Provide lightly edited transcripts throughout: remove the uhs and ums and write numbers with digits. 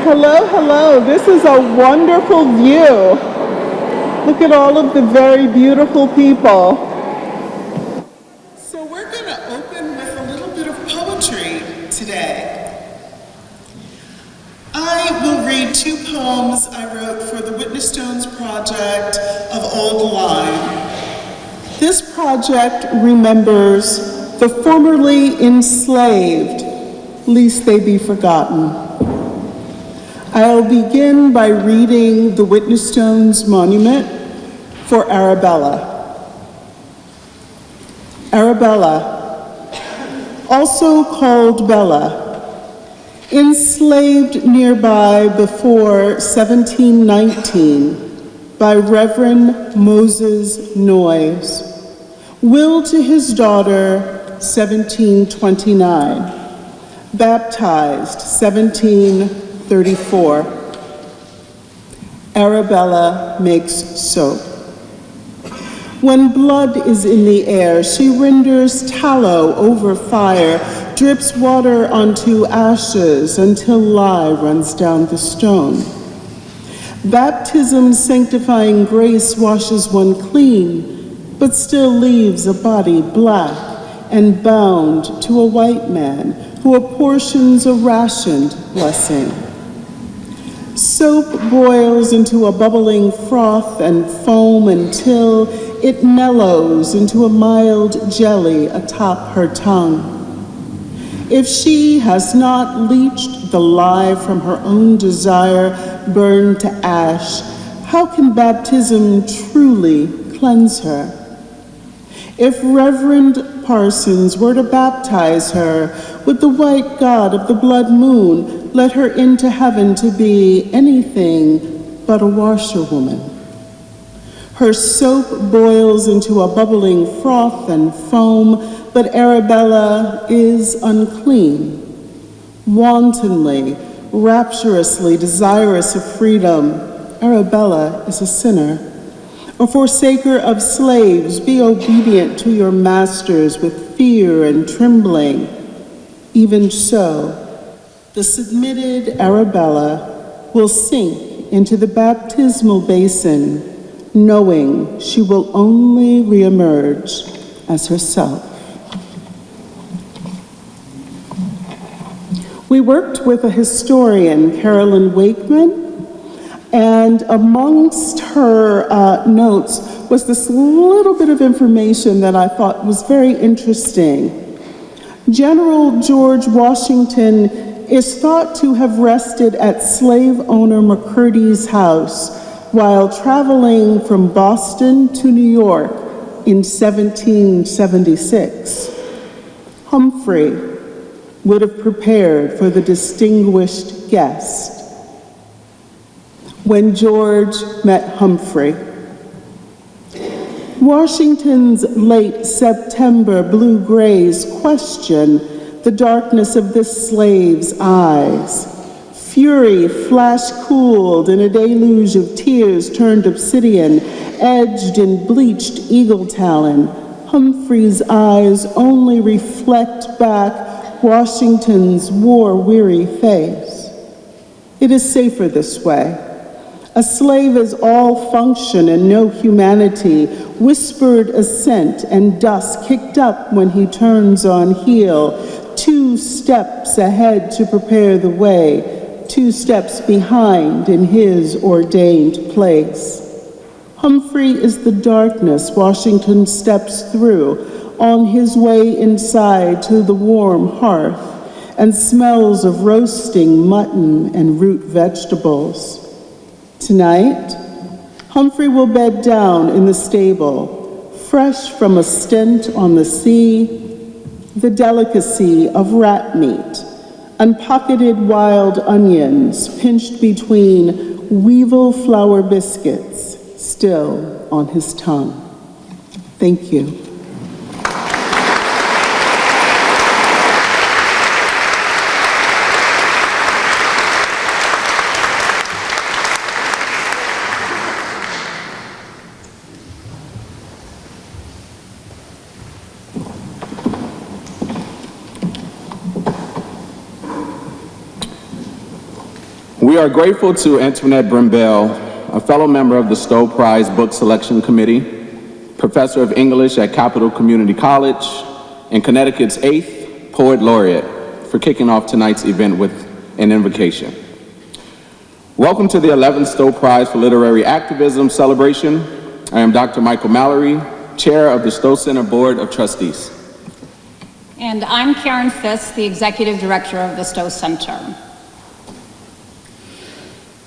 Hello, hello. This is a wonderful view. Look at all of the very beautiful people. So we're going to open with a little bit of poetry today. I will read two poems I wrote for the Witness Stones project of Old Lyme. This project remembers the formerly enslaved, lest they be forgotten. I'll begin by reading the Witness Stones monument for Arabella. Arabella, also called Bella, enslaved nearby before 1719 by Reverend Moses Noyes, willed to his daughter 1729, baptized 1734. Arabella makes soap. When blood is in the air, she renders tallow over fire, drips water onto ashes until lye runs down the stone. Baptism's sanctifying grace washes one clean, but still leaves a body black and bound to a white man who apportions a rationed blessing. Soap boils into a bubbling froth and foam until it mellows into a mild jelly atop her tongue. If she has not leached the lye from her own desire, burned to ash, how can baptism truly cleanse her? If Reverend Parsons were to baptize her with the white god of the blood moon, let her into heaven to be anything but a washerwoman. Her soap boils into a bubbling froth and foam, but Arabella is unclean. Wantonly, rapturously desirous of freedom, Arabella is a sinner. A forsaker of slaves, be obedient to your masters with fear and trembling. Even so, the submitted Arabella will sink into the baptismal basin, knowing she will only reemerge as herself. We worked with a historian, Carolyn Wakeman, and amongst her notes was this little bit of information that I thought was very interesting. General George Washington is thought to have rested at slave owner McCurdy's house while traveling from Boston to New York in 1776. Humphrey would have prepared for the distinguished guest. When George met Humphrey, Washington's late September blue-grays question the darkness of this slave's eyes. Fury flash-cooled in a deluge of tears turned obsidian, edged in bleached eagle talon. Humphrey's eyes only reflect back Washington's war-weary face. It is safer this way. A slave is all function and no humanity, whispered assent and dust kicked up when he turns on heel, 2 steps ahead to prepare the way, 2 steps behind in his ordained place. Humphrey is the darkness Washington steps through on his way inside to the warm hearth and smells of roasting mutton and root vegetables. Tonight, Humphrey will bed down in the stable, fresh from a stint on the sea, the delicacy of rat meat, unpocketed wild onions pinched between weevil flour biscuits, still on his tongue. Thank you. We are grateful to Antoinette Brimbell, a fellow member of the Stowe Prize Book Selection Committee, Professor of English at Capital Community College, and Connecticut's 8th Poet Laureate, for kicking off tonight's event with an invocation. Welcome to the 11th Stowe Prize for Literary Activism celebration. I am Dr. Michael Mallory, Chair of the Stowe Center Board of Trustees. And I'm Karen Fisk, the Executive Director of the Stowe Center.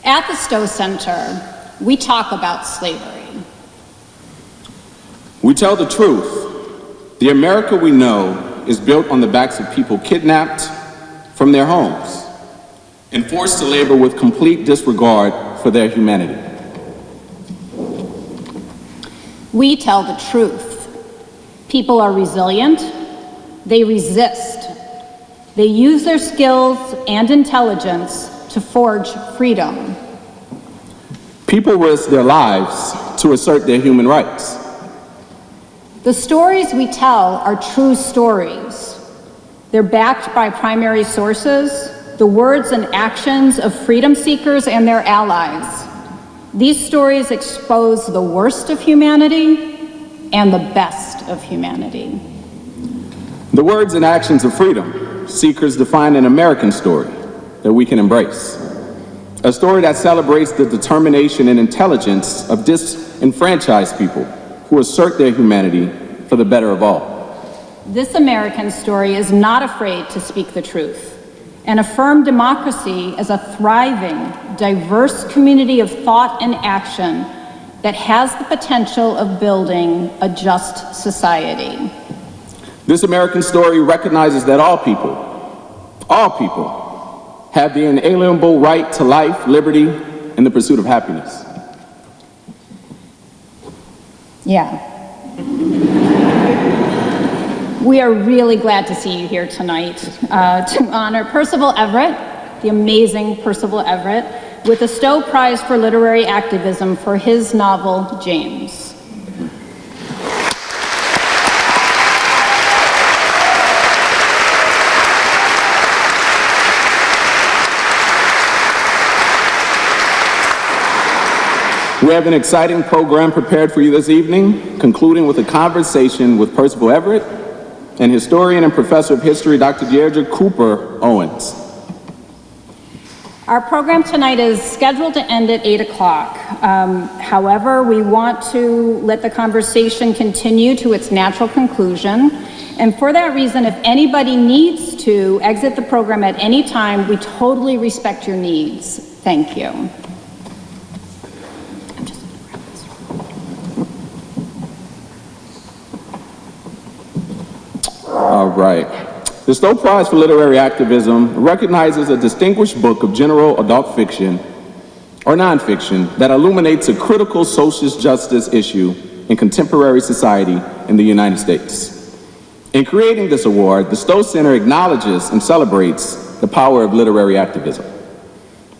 At the Stowe Center, we talk about slavery. We tell the truth. The America we know is built on the backs of people kidnapped from their homes and forced to labor with complete disregard for their humanity. We tell the truth. People are resilient. They resist. They use their skills and intelligence to forge freedom. People risk their lives to assert their human rights. The stories we tell are true stories. They're backed by primary sources, the words and actions of freedom seekers and their allies. These stories expose the worst of humanity and the best of humanity. The words and actions of freedom seekers define an American story that we can embrace. A story that celebrates the determination and intelligence of disenfranchised people who assert their humanity for the better of all. This American story is not afraid to speak the truth and affirm democracy as a thriving, diverse community of thought and action that has the potential of building a just society. This American story recognizes that all people, have the inalienable right to life, liberty, and the pursuit of happiness. Yeah. We are really glad to see you here tonight to honor Percival Everett, the amazing Percival Everett, with the Stowe Prize for Literary Activism for his novel, James. We have an exciting program prepared for you this evening, concluding with a conversation with Percival Everett and historian and professor of history, Dr. Deirdre Cooper Owens. Our program tonight is scheduled to end at 8 o'clock. However, we want to let the conversation continue to its natural conclusion. And for that reason, if anybody needs to exit the program at any time, we totally respect your needs. Thank you. All right. The Stowe Prize for Literary Activism recognizes a distinguished book of general adult fiction or nonfiction that illuminates a critical social justice issue in contemporary society in the United States. In creating this award, the Stowe Center acknowledges and celebrates the power of literary activism.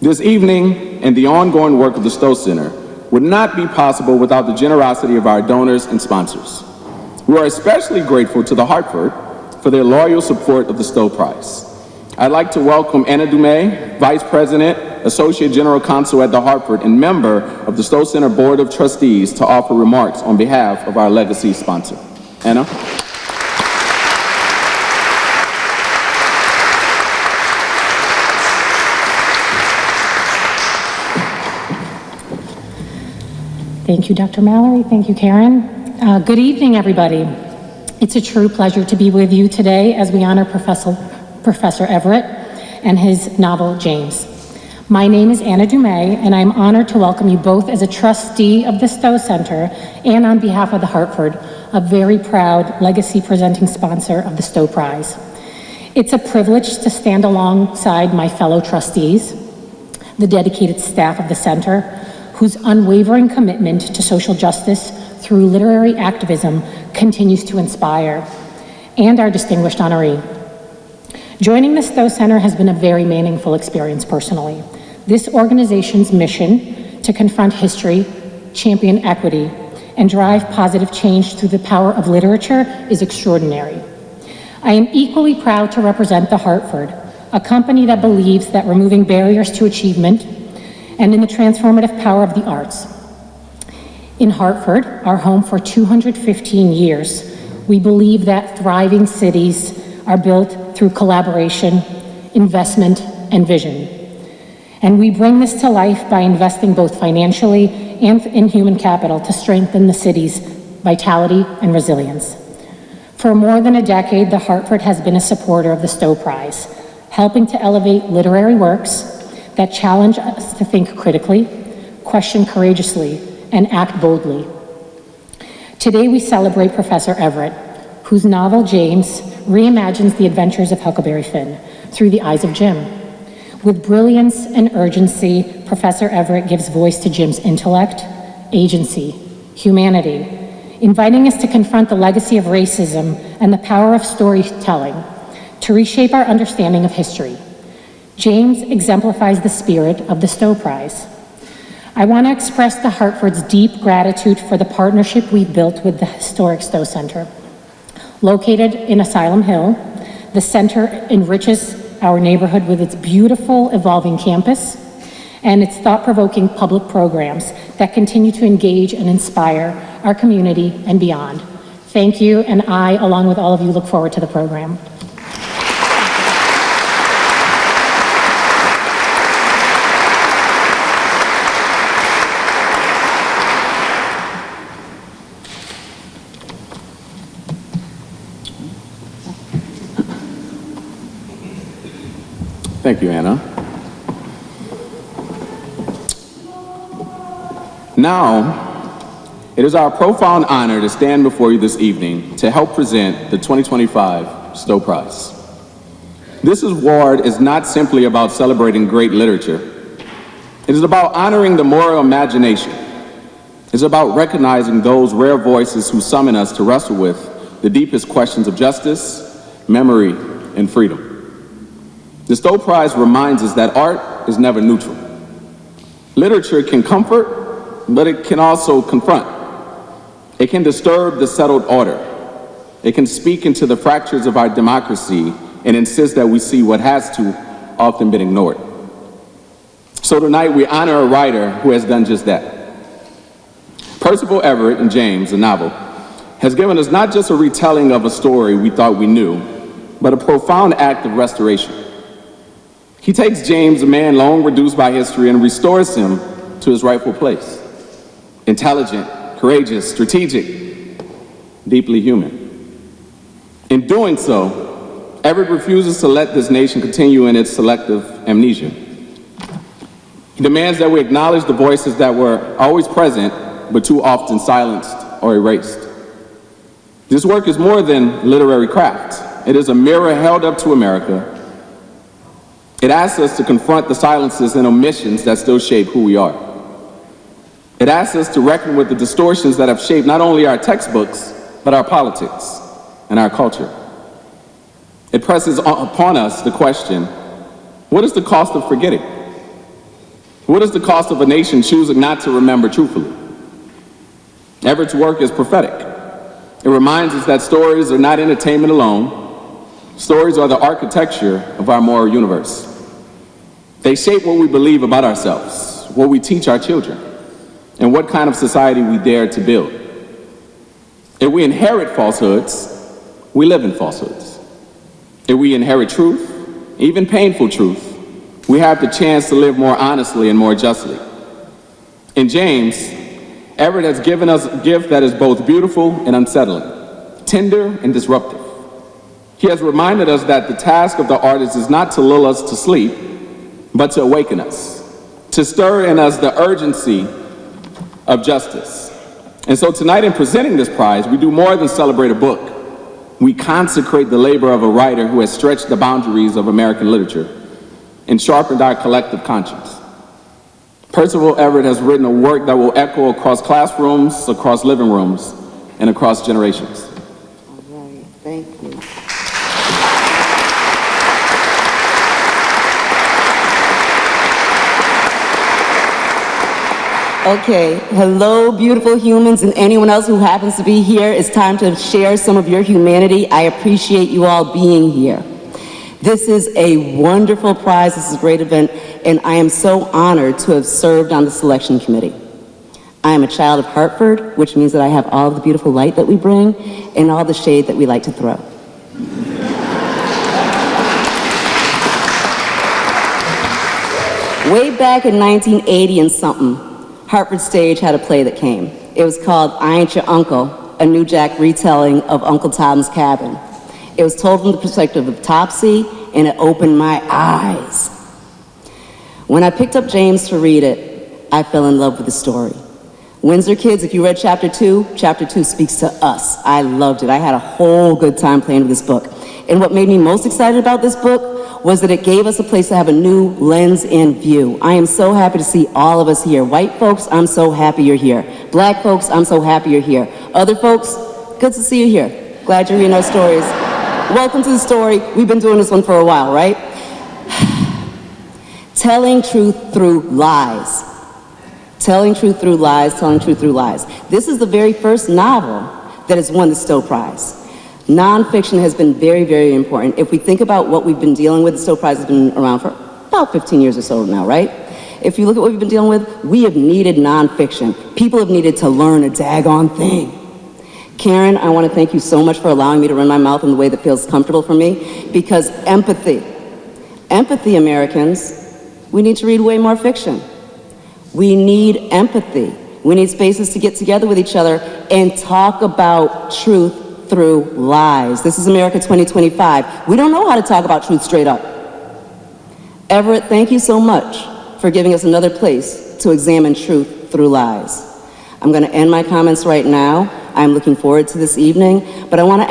This evening and the ongoing work of the Stowe Center would not be possible without the generosity of our donors and sponsors. We are especially grateful to the Hartford for their loyal support of the Stowe Prize. I'd like to welcome Anna Dumais, Vice President, Associate General Counsel at the Hartford, and member of the Stowe Center Board of Trustees to offer remarks on behalf of our legacy sponsor. Anna? Thank you, Dr. Mallory. Thank you, Karen. Good evening, everybody. It's a true pleasure to be with you today as we honor Professor Everett and his novel, James. My name is Anna Dumais, and I'm honored to welcome you both as a trustee of the Stowe Center and on behalf of the Hartford, a very proud legacy presenting sponsor of the Stowe Prize. It's a privilege to stand alongside my fellow trustees, the dedicated staff of the center, whose unwavering commitment to social justice through literary activism continues to inspire, and our distinguished honoree. Joining the Stowe Center has been a very meaningful experience personally. This organization's mission to confront history, champion equity, and drive positive change through the power of literature is extraordinary. I am equally proud to represent the Hartford, a company that believes that removing barriers to achievement and in the transformative power of the arts. In Hartford, our home for 215 years, we believe that thriving cities are built through collaboration, investment, and vision. And we bring this to life by investing both financially and in human capital to strengthen the city's vitality and resilience. For more than a decade, the Hartford has been a supporter of the Stowe Prize, helping to elevate literary works that challenge us to think critically, question courageously, and act boldly. Today we celebrate Professor Everett, whose novel James reimagines the adventures of Huckleberry Finn through the eyes of Jim. With brilliance and urgency, Professor Everett gives voice to Jim's intellect, agency, humanity, inviting us to confront the legacy of racism and the power of storytelling to reshape our understanding of history. James exemplifies the spirit of the Stowe Prize. I want to express the Hartford's deep gratitude for the partnership we've built with the historic Stowe Center. Located in Asylum Hill, the center enriches our neighborhood with its beautiful, evolving campus and its thought-provoking public programs that continue to engage and inspire our community and beyond. Thank you, and I, along with all of you, look forward to the program. Thank you, Anna. Now, it is our profound honor to stand before you this evening to help present the 2025 Stowe Prize. This award is not simply about celebrating great literature. It is about honoring the moral imagination. It's about recognizing those rare voices who summon us to wrestle with the deepest questions of justice, memory, and freedom. The Stowe Prize reminds us that art is never neutral. Literature can comfort, but it can also confront. It can disturb the settled order. It can speak into the fractures of our democracy and insist that we see what has to often been ignored. So tonight we honor a writer who has done just that. Percival Everett in James, the novel, has given us not just a retelling of a story we thought we knew, but a profound act of restoration. He takes James, a man long reduced by history, and restores him to his rightful place. Intelligent, courageous, strategic, deeply human. In doing so, Everett refuses to let this nation continue in its selective amnesia. He demands that we acknowledge the voices that were always present, but too often silenced or erased. This work is more than literary craft. It is a mirror held up to America. It asks us to confront the silences and omissions that still shape who we are. It asks us to reckon with the distortions that have shaped not only our textbooks, but our politics and our culture. It presses upon us the question, what is the cost of forgetting? What is the cost of a nation choosing not to remember truthfully? Everett's work is prophetic. It reminds us that stories are not entertainment alone. Stories are the architecture of our moral universe. They shape what we believe about ourselves, what we teach our children, and what kind of society we dare to build. If we inherit falsehoods, we live in falsehoods. If we inherit truth, even painful truth, we have the chance to live more honestly and more justly. In James, Everett has given us a gift that is both beautiful and unsettling, tender and disruptive. He has reminded us that the task of the artist is not to lull us to sleep, but to awaken us, to stir in us the urgency of justice. And so tonight in presenting this prize, we do more than celebrate a book. We consecrate the labor of a writer who has stretched the boundaries of American literature and sharpened our collective conscience. Percival Everett has written a work that will echo across classrooms, across living rooms, and across generations. All right, thank you. Okay, hello beautiful humans and anyone else who happens to be here. It's time to share some of your humanity. I appreciate you all being here. This is a wonderful prize, this is a great event, and I am so honored to have served on the selection committee. I am a child of Hartford, which means that I have all of the beautiful light that we bring and all the shade that we like to throw. Way back in 1980 and something, Hartford Stage had a play that came. It was called I Ain't Your Uncle, a New Jack retelling of Uncle Tom's Cabin. It was told from the perspective of Topsy, and it opened my eyes. When I picked up James to read it, I fell in love with the story. Windsor kids, if you read chapter 2 speaks to us. I loved it. I had a whole good time playing with this book. And what made me most excited about this book was that it gave us a place to have a new lens and view. I am so happy to see all of us here. White folks, I'm so happy you're here. Black folks, I'm so happy you're here. Other folks, good to see you here. Glad you're hearing our stories. Welcome to the story. We've been doing this one for a while, right? Telling truth through lies. Telling truth through lies, telling truth through lies. This is the very first novel that has won the Stowe Prize. Nonfiction has been very, very important. If we think about what we've been dealing with, the Stowe Prize has been around for about 15 years or so now, right? If you look at what we've been dealing with, we have needed nonfiction. People have needed to learn a daggone thing. Karen, I want to thank you so much for allowing me to run my mouth in the way that feels comfortable for me, because empathy, Americans, we need to read way more fiction. We need empathy. We need spaces to get together with each other and talk about truth through lies. This is America 2025. We don't know how to talk about truth straight up. Everett, thank you so much for giving us another place to examine truth through lies. I'm going to end my comments right now. I'm looking forward to this evening, but I want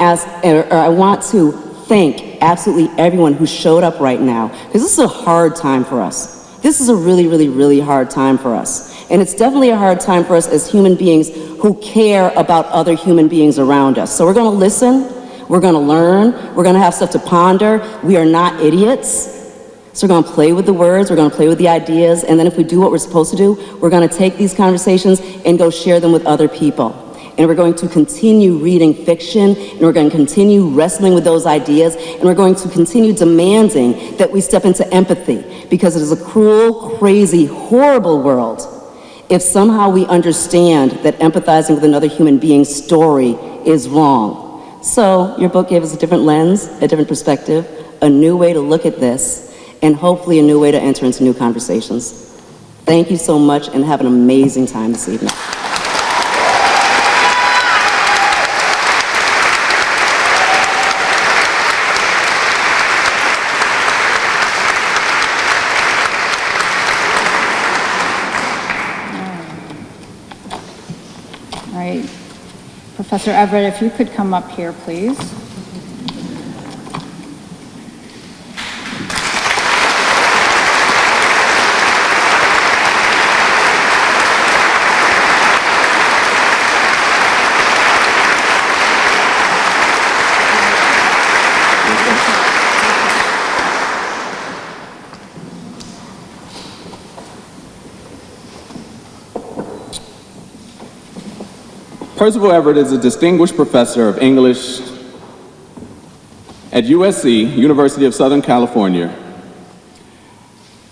to thank absolutely everyone who showed up right now, because this is a hard time for us. This is a really, really, really hard time for us. And it's definitely a hard time for us as human beings who care about other human beings around us. So we're going to listen, we're going to learn, we're going to have stuff to ponder. We are not idiots. So we're going to play with the words, we're going to play with the ideas, and then if we do what we're supposed to do, we're going to take these conversations and go share them with other people. And we're going to continue reading fiction, and we're going to continue wrestling with those ideas, and we're going to continue demanding that we step into empathy, because it is a cruel, crazy, horrible world if somehow we understand that empathizing with another human being's story is wrong. So your book gave us a different lens, a different perspective, a new way to look at this, and hopefully a new way to enter into new conversations. Thank you so much, and have an amazing time this evening. Professor Everett, if you could come up here, please. Percival Everett is a distinguished professor of English at USC, University of Southern California.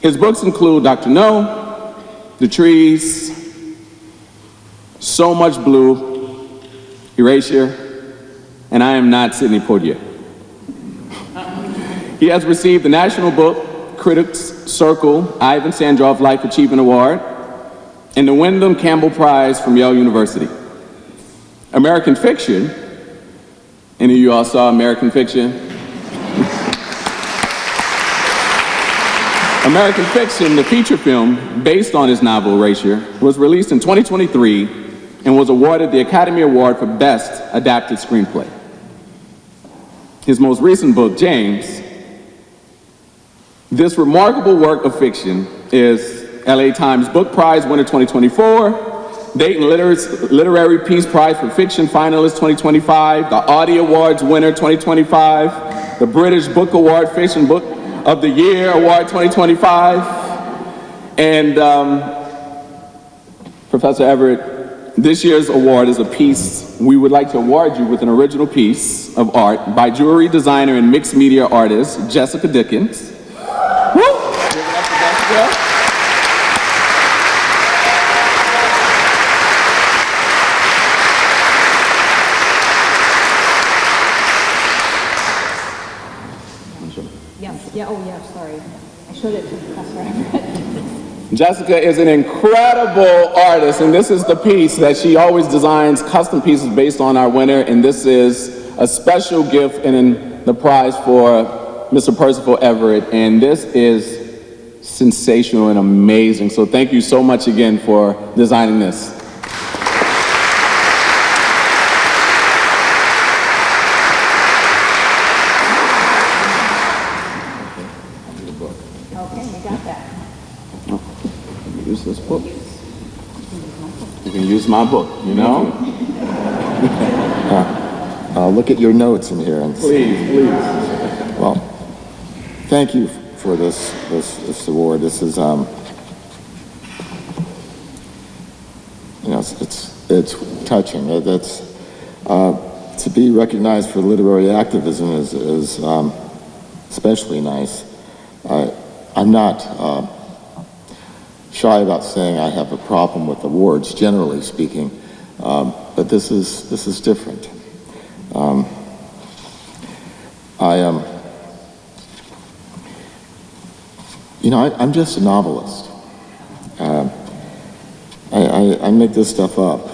His books include Dr. No, The Trees, So Much Blue, Erasure, and I Am Not Sidney Poitier. He has received the National Book Critics Circle Ivan Sandroff Life Achievement Award and the Wyndham Campbell Prize from Yale University. American Fiction, any of you all saw American Fiction? American Fiction, the feature film based on his novel Erasure, was released in 2023 and was awarded the Academy Award for Best Adapted Screenplay. His most recent book, James, this remarkable work of fiction is LA Times Book Prize winner 2024, Dayton Literary Peace Prize for Fiction finalist 2025, the Audie Awards winner 2025, the British Book Award Fiction Book of the Year Award 2025, and Professor Everett, this year's award is a piece. We would like to award you with an original piece of art by jewelry designer and mixed media artist Jessica Dickens. Woo! Give it up for Jessica. Sorry. I showed it to Professor Everett. Jessica is an incredible artist, and this is the piece that she always designs custom pieces based on our winner, and this is a special gift and the prize for Mr. Percival Everett, and this is sensational and amazing. So thank you so much again for designing this. Use this book. You can use my book, you know? I'll look at your notes in here and Please. well, thank you for this award. This is it's touching. It's to be recognized for literary activism is especially nice. I'm not shy about saying I have a problem with awards, generally speaking, but this is different. I'm just a novelist. I make this stuff up,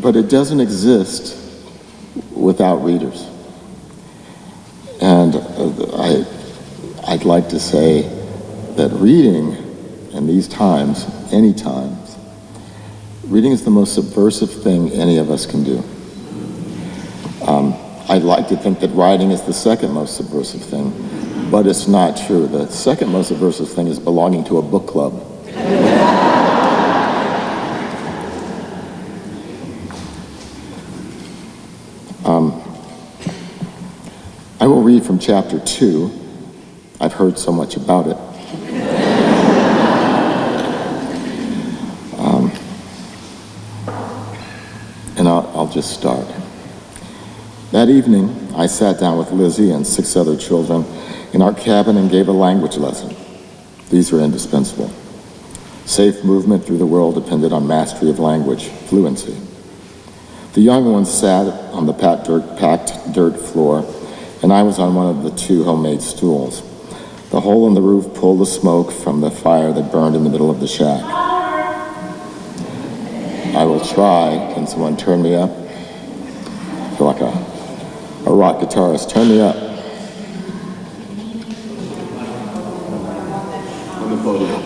but it doesn't exist without readers. And I'd like to say that reading in these times, any times, reading is the most subversive thing any of us can do. I'd like to think that writing is the second most subversive thing, but it's not true. The second most subversive thing is belonging to a book club. I will read from chapter 2. I've heard so much about it. And I'll just start. That evening, I sat down with Lizzie and 6 other children in our cabin and gave a language lesson. These are indispensable. Safe movement through the world depended on mastery of language, fluency. The young ones sat on the packed dirt floor, and I was on one of the 2 homemade stools. The hole in the roof pulled the smoke from the fire that burned in the middle of the shack. I will try. Can someone turn me up? I feel like a rock guitarist. Turn me up.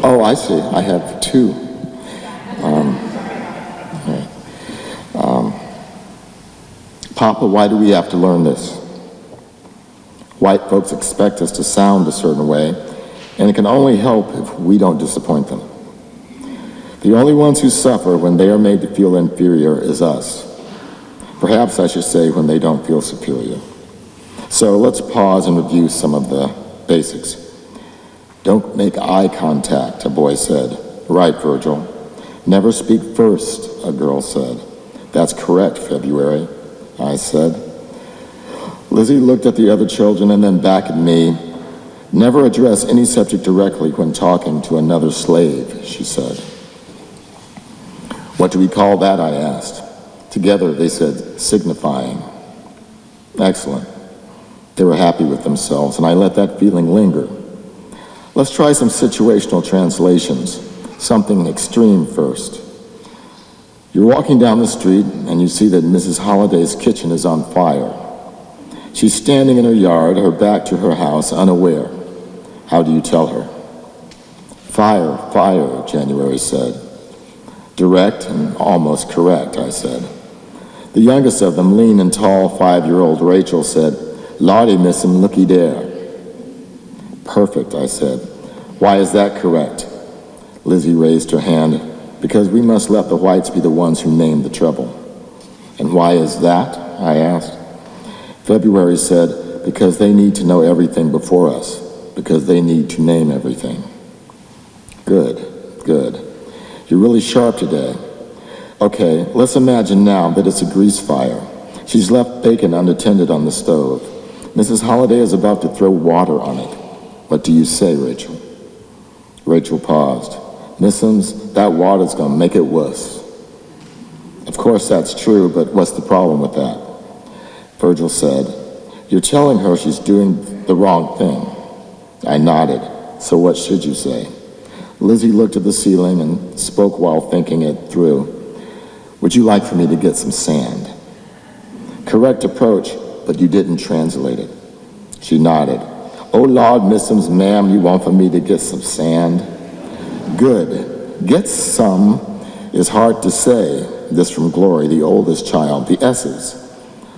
Oh, I see. I have 2. Papa, why do we have to learn this? White folks expect us to sound a certain way, and it can only help if we don't disappoint them. The only ones who suffer when they are made to feel inferior is us. Perhaps I should say when they don't feel superior. So let's pause and review some of the basics. Don't make eye contact, a boy said. Right, Virgil. Never speak first, a girl said. That's correct, February, I said. Lizzie looked at the other children and then back at me. Never address any subject directly when talking to another slave, she said. What do we call that, I asked. Together, they said, signifying. Excellent. They were happy with themselves, and I let that feeling linger. Let's try some situational translations, something extreme first. You're walking down the street, and you see that Mrs. Holliday's kitchen is on fire. She's standing in her yard, her back to her house, unaware. How do you tell her? Fire, fire, January said. Direct and almost correct, I said. The youngest of them, lean and tall 5-year-old Rachel, said, Lottie, missin', looky there. Perfect, I said. Why is that correct? Lizzie raised her hand. Because we must let the whites be the ones who name the trouble. And why is that? I asked. February said, because they need to know everything before us, because they need to name everything. Good, good. You're really sharp today. Okay, let's imagine now that it's a grease fire. She's left bacon unattended on the stove. Mrs. Holliday is about to throw water on it. What do you say, Rachel? Rachel paused. Missums, that water's gonna make it worse. Of course that's true, but what's the problem with that? Virgil said, you're telling her she's doing the wrong thing. I nodded. So what should you say? Lizzie looked at the ceiling and spoke while thinking it through. Would you like for me to get some sand? Correct approach, but you didn't translate it. She nodded. Oh Lord, Missums, ma'am, you want for me to get some sand? Good. Get some is hard to say. This from Glory, the oldest child, the S's.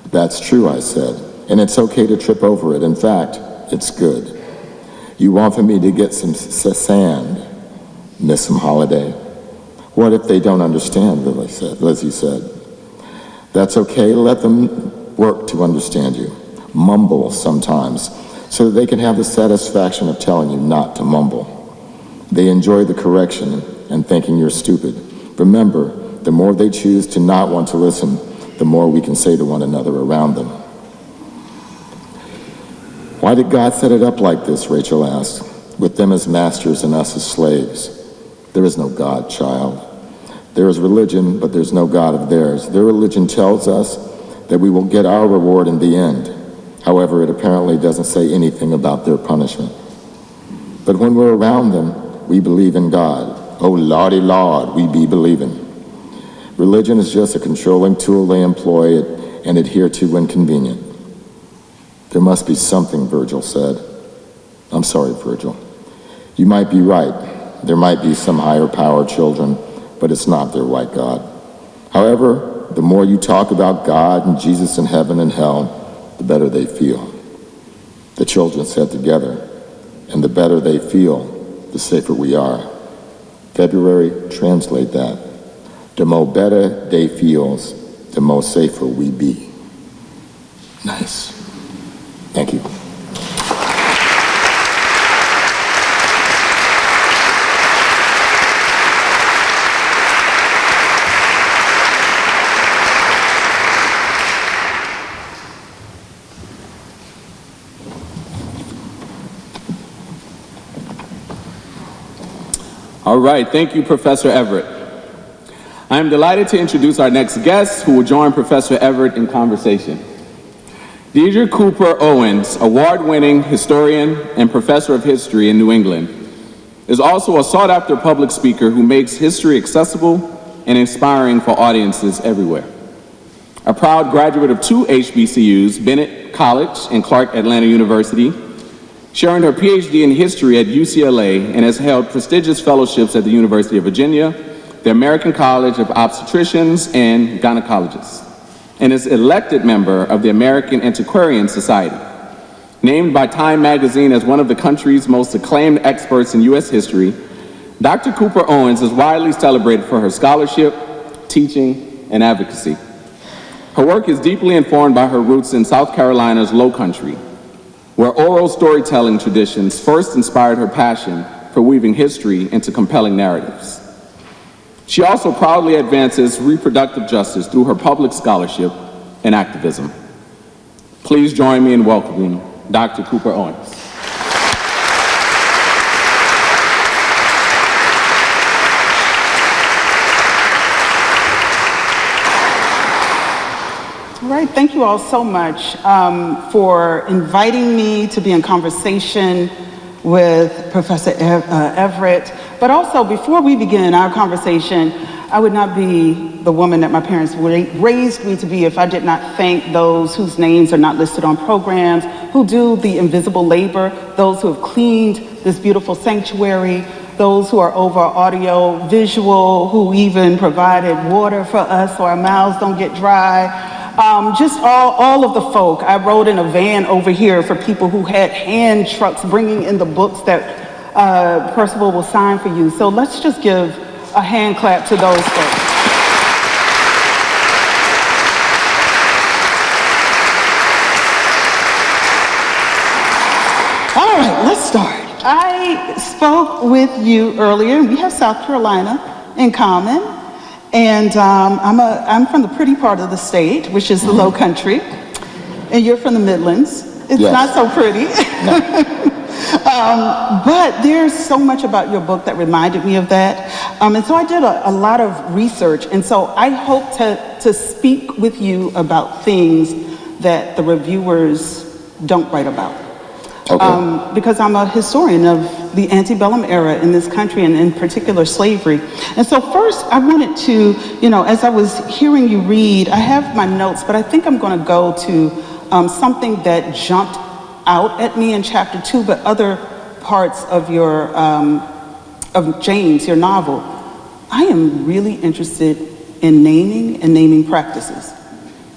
That's true, I said, and it's okay to trip over it. In fact, it's good. You want for me to get some sand, Miss Holiday? What if they don't understand, Lizzie said. That's okay, let them work to understand you. Mumble sometimes, so that they can have the satisfaction of telling you not to mumble. They enjoy the correction and thinking you're stupid. Remember, the more they choose to not want to listen, the more we can say to one another around them. Why did God set it up like this, Rachel asked, with them as masters and us as slaves? There is no God, child. There is religion, but there's no God of theirs. Their religion tells us that we will get our reward in the end. However, it apparently doesn't say anything about their punishment. But when we're around them, we believe in God. Oh, Lordy Lord, we be believing. Religion is just a controlling tool they employ and adhere to when convenient. There must be something, Virgil said. I'm sorry, Virgil. You might be right. There might be some higher power, children, but it's not their white God. However, the more you talk about God and Jesus in heaven and hell, the better they feel. The children said together, and the better they feel, the safer we are. February, translate that. The more better they feels, the more safer we be. Nice. Thank you. All right, thank you, Professor Everett. I am delighted to introduce our next guest who will join Professor Everett in conversation. Deirdre Cooper Owens, award-winning historian and professor of history in New England, is also a sought-after public speaker who makes history accessible and inspiring for audiences everywhere. A proud graduate of two HBCUs, Bennett College and Clark Atlanta University, she earned her PhD in history at UCLA and has held prestigious fellowships at the University of Virginia, the American College of Obstetricians and Gynecologists, and is elected member of the American Antiquarian Society. Named by Time magazine as one of the country's most acclaimed experts in U.S. history, Dr. Cooper Owens is widely celebrated for her scholarship, teaching, and advocacy. Her work is deeply informed by her roots in South Carolina's Low Country, where oral storytelling traditions first inspired her passion for weaving history into compelling narratives. She also proudly advances reproductive justice through her public scholarship and activism. Please join me in welcoming Dr. Cooper Owens. All right, thank you all so much for inviting me to be in conversation with Professor Everett. But also, before we begin our conversation, I would not be the woman that my parents raised me to be if I did not thank those whose names are not listed on programs, who do the invisible labor, those who have cleaned this beautiful sanctuary, those who are over audio, visual, who even provided water for us so our mouths don't get dry. Just all of the folk. I rode in a van over here for people who had hand trucks bringing in the books that Percival will sign for you. So let's just give a hand clap to those folks. All right, let's start. I spoke with you earlier, and we have South Carolina in common. And I'm from the pretty part of the state, which is the Low Country, and you're from the Midlands. It's Yes. not so pretty. No. But there's so much about your book that reminded me of that. And so I did a lot of research. And so I hope to speak with you about things that the reviewers don't write about. Okay. Because I'm a historian of the antebellum era in this country, and in particular slavery. And so first I wanted to, as I was hearing you read, I have my notes, but I think I'm going to go to something that jumped out at me in chapter 2, but other parts of your, of James, your novel. I am really interested in naming and naming practices.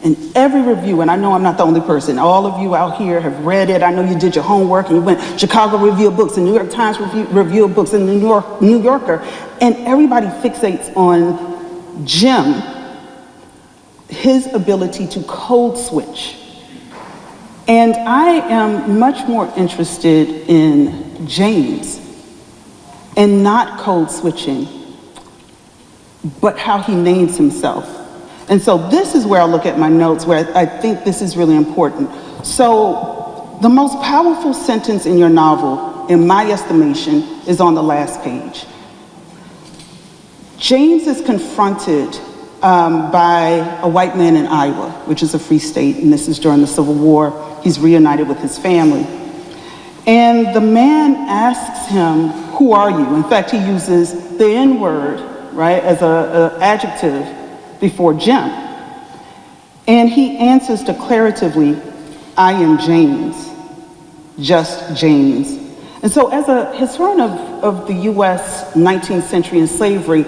In every review, and I know I'm not the only person, all of you out here have read it. I know you did your homework and you went Chicago Review of Books and New York Times Review of Books and the New Yorker, and everybody fixates on Jim, his ability to code switch. And I am much more interested in James, and not code switching, but how he names himself. And so this is where I look at my notes, where I think this is really important. So the most powerful sentence in your novel, in my estimation, is on the last page. James is confronted by a white man in Iowa, which is a free state, and this is during the Civil War. He's reunited with his family. And the man asks him, "Who are you?" In fact, he uses the N-word, right, as an adjective before Jim. And he answers declaratively, "I am James, just James." And so as a historian of the US 19th century and slavery,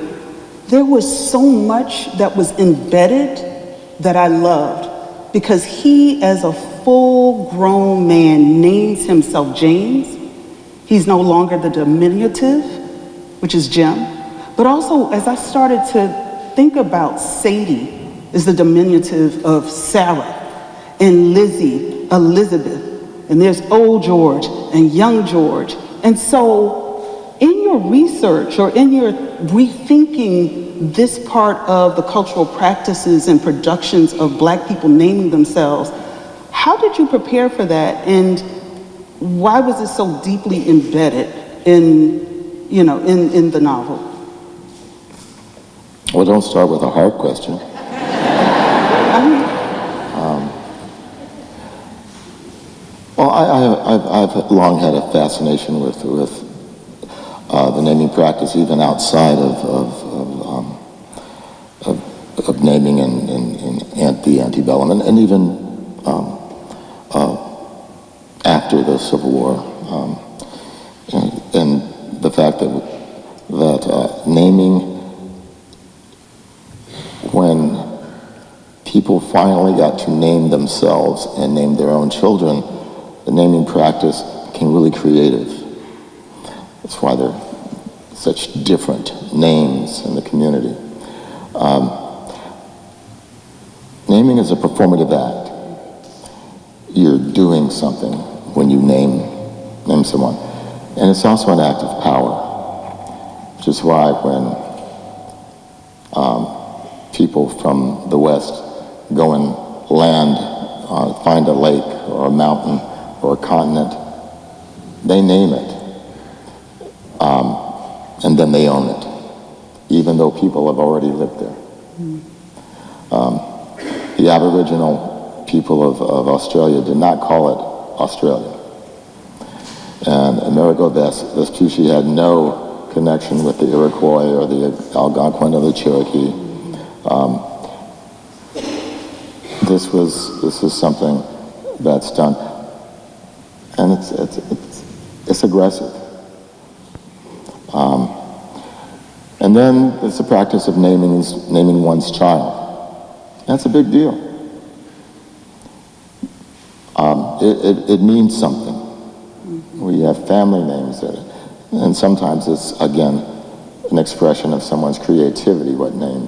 there was so much that was embedded that I loved, because he, as a full-grown man, names himself James. He's no longer the diminutive, which is Jim. But also, as I started to think about Sadie is the diminutive of Sarah, and Lizzie, Elizabeth, and there's old George and young George. And so in your research, or in your rethinking this part of the cultural practices and productions of Black people naming themselves, how did you prepare for that, and why was it so deeply embedded in the novel? Well, don't start with a hard question. Well, I've long had a fascination with the naming practice, even outside of naming and the antebellum, and even after the Civil War, and the fact that naming, when people finally got to name themselves and name their own children, the naming practice became really creative. That's why they're such different names in the community. Naming is a performative act. You're doing something when you name someone. And it's also an act of power, which is why when people from the West go and land, find a lake or a mountain or a continent, they name it, and then they own it, even though people have already lived there. The Aboriginal people of Australia did not call it Australia. And Amerigo Vespucci had no connection with the Iroquois or the Algonquin or the Cherokee. This is something that's done, and it's aggressive. And then it's the practice of naming one's child. That's a big deal. It means something. We have family names that, and sometimes it's, again, an expression of someone's creativity, what name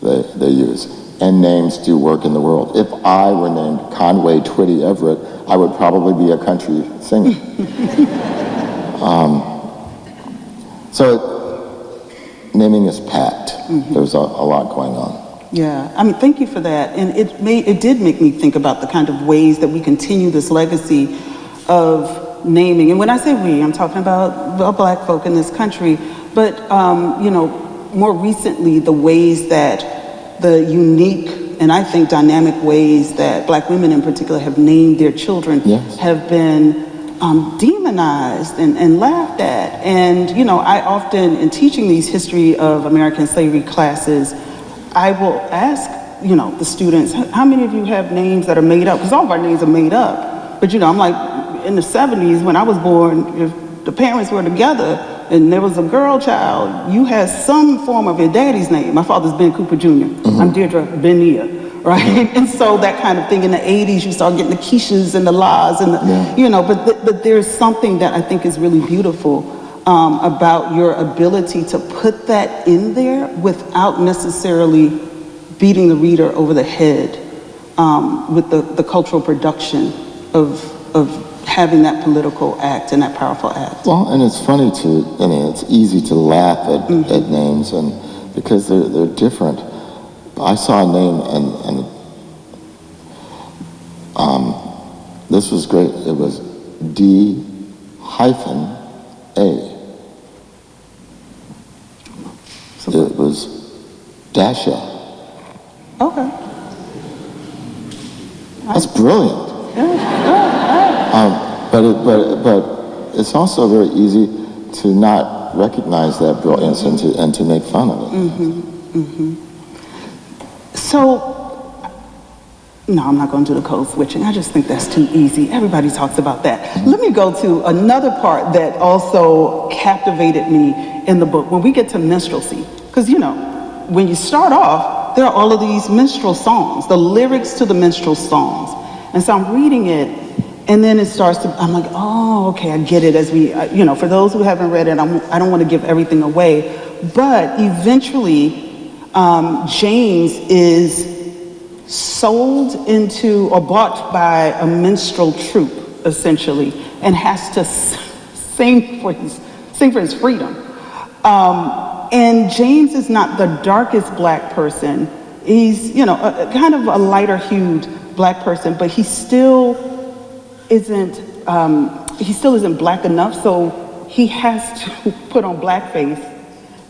they use. And names do work in the world. If I were named Conway Twitty Everett, I would probably be a country singer. So naming is packed. There's a lot going on. Yeah, I mean, thank you for that. And it did make me think about the kind of ways that we continue this legacy of naming. And when I say we, I'm talking about Black folk in this country. But, you know, more recently, the ways that the unique and I think dynamic ways that Black women in particular have named their children have been demonized and laughed at. And, you know, I often, in teaching these history of American slavery classes, I will ask, you know, the students, how many of you have names that are made up? Because all of our names are made up. But, you know, I'm like, in the 70s, when I was born, if the parents were together and there was a girl child, you had some form of your daddy's name. My father's Ben Cooper Jr. I'm Deirdre Benia, right? And so that kind of thing. In the 80s, you start getting the Keishas and the Las and the, you know, but there's something that I think is really beautiful about your ability to put that in there without necessarily beating the reader over the head with the cultural production of having that political act and that powerful act. Well, and it's funny I mean, it's easy to laugh at names, and because they're different. I saw a name, and this was great. It was D-A. It was Dasha. Okay. That's brilliant. But it's also very easy to not recognize that brilliance and to make fun of it. So, no, I'm not going to do the code switching. I just think that's too easy. Everybody talks about that. Let me go to another part that also captivated me in the book. When we get to minstrelsy, because, you know, when you start off, there are all of these minstrel songs, the lyrics to the minstrel songs. And so I'm reading it, and then it starts to, I'm like, oh, okay, I get it. As we, you know, for those who haven't read it, I don't want to give everything away, but eventually James is sold into or bought by a minstrel troupe, essentially, and has to sing for his freedom. And James is not the darkest Black person. He's, you know, kind of a lighter hued Black person, but he still isn't Black enough, so he has to put on blackface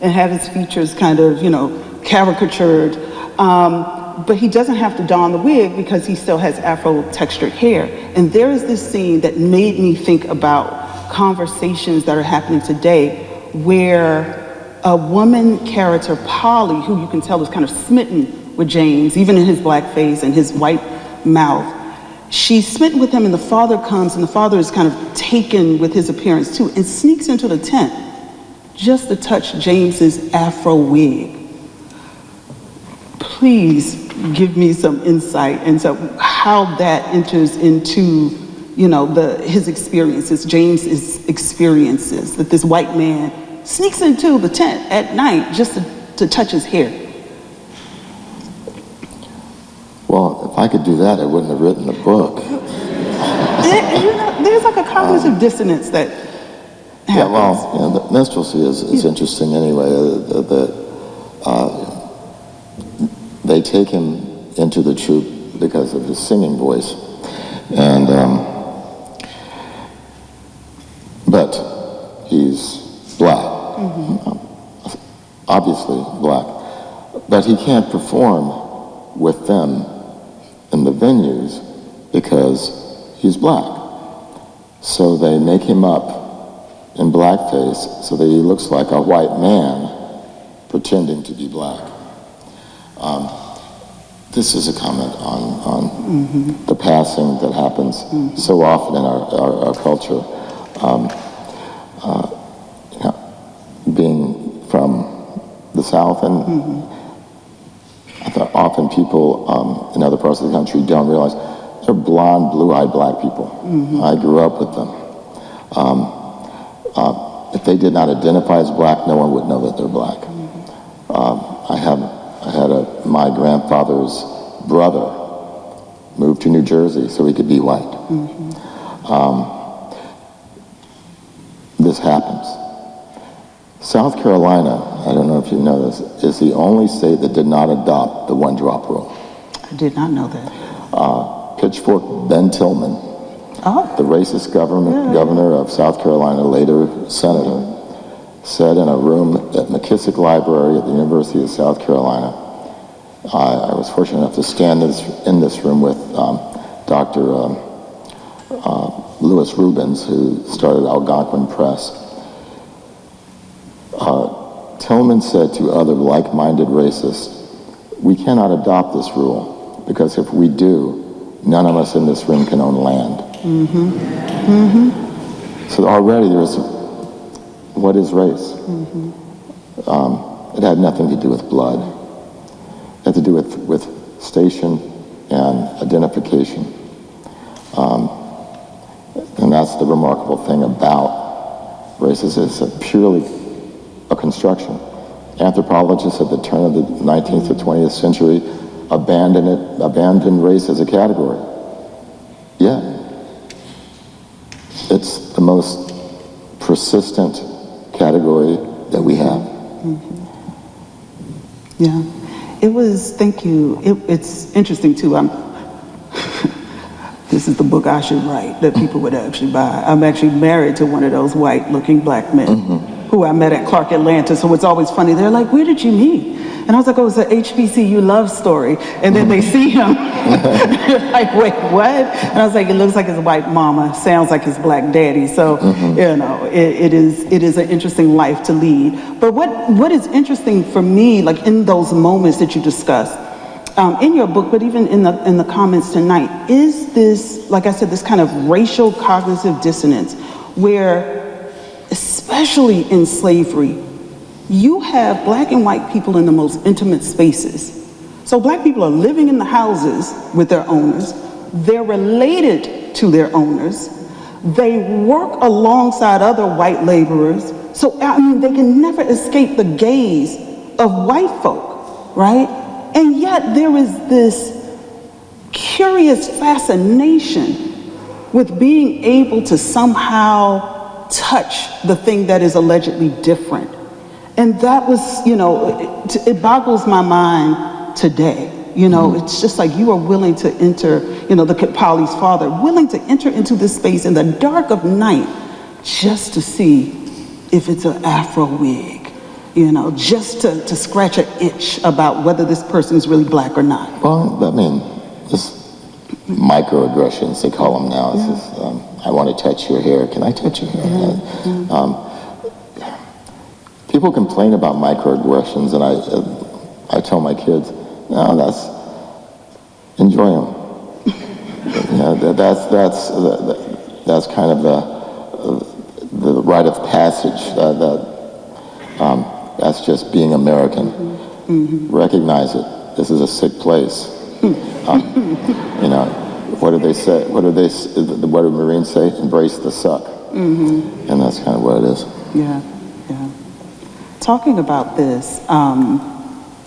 and have his features kind of, you know, caricatured. But he doesn't have to don the wig because he still has Afro-textured hair. And there is this scene that made me think about conversations that are happening today where a woman character, Polly, who you can tell is kind of smitten with James, even in his blackface and his white mouth, she's smitten with him, and the father comes, and the father is kind of taken with his appearance too, and sneaks into the tent just to touch James's Afro wig. Please give me some insight into how that enters into, you know, his experiences, James's experiences, that this white man sneaks into the tent at night just to touch his hair. Well, if I could do that, I wouldn't have written the book. You know, there's like a cognitive dissonance that happens. Yeah, well, you know, the minstrelsy is interesting anyway. They take him into the troupe because of his singing voice, and but he's Black, obviously Black, but he can't perform with them in the venues because he's Black. So they make him up in blackface so that he looks like a white man pretending to be Black. This is a comment on the passing that happens so often in our culture. You know, being from the South, and I thought often people in other parts of the country don't realize they're blonde, blue-eyed Black people. I grew up with them. If they did not identify as Black, no one would know that they're Black. My grandfather's brother moved to New Jersey so he could be white. This happens. South Carolina, I don't know if you know this, is the only state that did not adopt the one-drop rule. I did not know that. Pitchfork Ben Tillman, the racist governor of South Carolina, later senator, said in a room at McKissick Library at the University of South Carolina, I was fortunate enough to stand in this room with Dr. Lewis Rubens, who started Algonquin Press. Tillman said to other like-minded racists, we cannot adopt this rule, because if we do, none of us in this room can own land. So already there's, what is race? It had nothing to do with blood. It had to do with station and identification. And that's the remarkable thing about race, is it's purely a construction. Anthropologists at the turn of the 19th to 20th century abandoned race as a category. Yeah. It's the most persistent category that we have. Yeah. It was, thank you. It's interesting too. This is the book I should write that people would actually buy. I'm actually married to one of those white-looking black men who I met at Clark Atlanta. So it's always funny. They're like, where did you meet? And I was like, oh, it's an HBCU love story. And then they see him. They're like, wait, what? And I was like, it looks like his white mama, sounds like his black daddy. So, you know, it is an interesting life to lead. But what is interesting for me, like in those moments that you discussed, in your book, but even in the comments tonight, is this, like I said, this kind of racial cognitive dissonance where, especially in slavery, you have black and white people in the most intimate spaces. So black people are living in the houses with their owners. They're related to their owners. They work alongside other white laborers. So, I mean, they can never escape the gaze of white folk, right? And yet there is this curious fascination with being able to somehow touch the thing that is allegedly different. And that was, you know, it boggles my mind today. You know, it's just like you are willing to enter, you know, Polly's father, willing to enter into this space in the dark of night just to see if it's an Afro wig, you know, just to scratch an itch about whether this person is really black or not. Well, I mean, this microaggressions, they call them now. It's just, I want to touch your hair. Can I touch your hair? People complain about microaggressions, and I tell my kids, no, enjoy them. That's kind of the rite of passage. That's just being American. Recognize it. This is a sick place. You know, what do they say? What do Marines say? Embrace the suck. And that's kind of what it is. Yeah. Talking about this,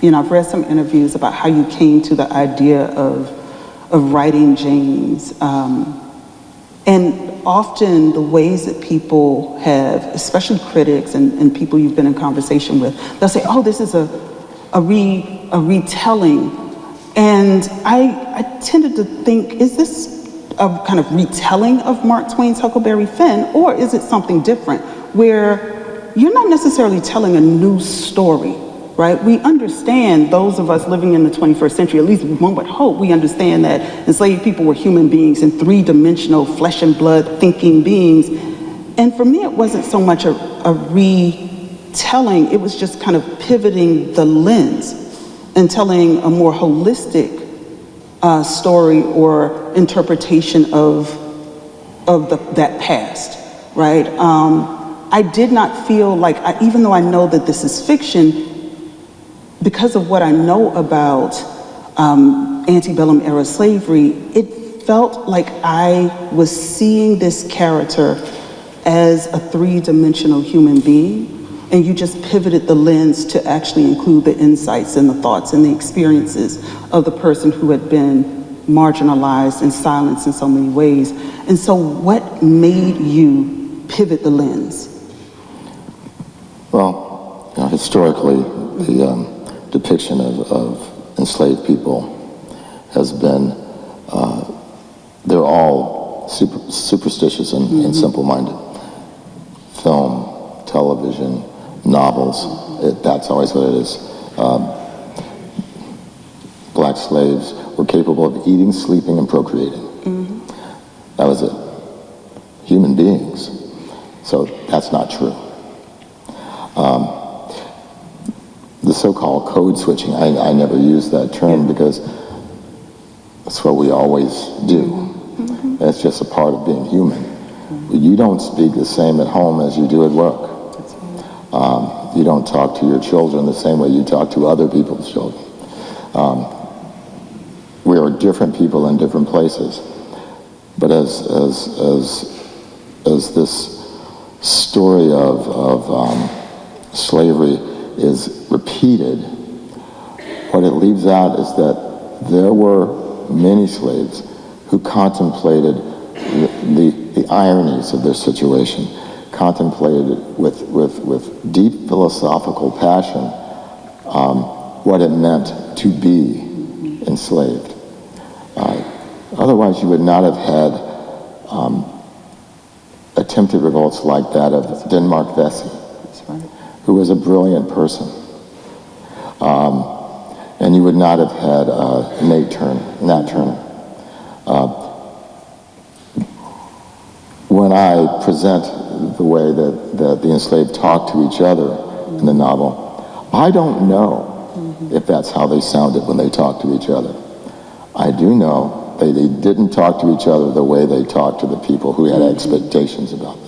you know, I've read some interviews about how you came to the idea of writing James. And often the ways that people have, especially critics and people you've been in conversation with, they'll say, oh, this is a retelling. And I tended to think, is this a kind of retelling of Mark Twain's Huckleberry Finn, or is it something different where you're not necessarily telling a new story, right? We understand, those of us living in the 21st century, at least one would hope, we understand that enslaved people were human beings and three-dimensional flesh and blood thinking beings. And for me, it wasn't so much a retelling, it was just kind of pivoting the lens and telling a more holistic story or interpretation of that past, right? I did not feel like, even though I know that this is fiction, because of what I know about antebellum era slavery, it felt like I was seeing this character as a three-dimensional human being, and you just pivoted the lens to actually include the insights and the thoughts and the experiences of the person who had been marginalized and silenced in so many ways. And so what made you pivot the lens? Well, historically, the depiction of enslaved people has been, they're all superstitious and simple-minded. Film, television, novels, that's always what it is. Black slaves were capable of eating, sleeping, and procreating. That was it. Human beings. So that's not true. The so-called code switching, I never use that term because that's what we always do. That's just a part of being human. You don't speak the same at home as you do at work. You don't talk to your children the same way you talk to other people's children. We are different people in different places. But as this story of slavery is repeated, what it leaves out is that there were many slaves who contemplated the ironies of their situation, contemplated with deep philosophical passion what it meant to be enslaved. Otherwise, you would not have had attempted revolts like that of Denmark Vesey, who was a brilliant person. And you would not have had Nat Turner. When I present the way that the enslaved talk to each other in the novel, I don't know if that's how they sounded when they talked to each other. I do know they didn't talk to each other the way they talked to the people who had expectations about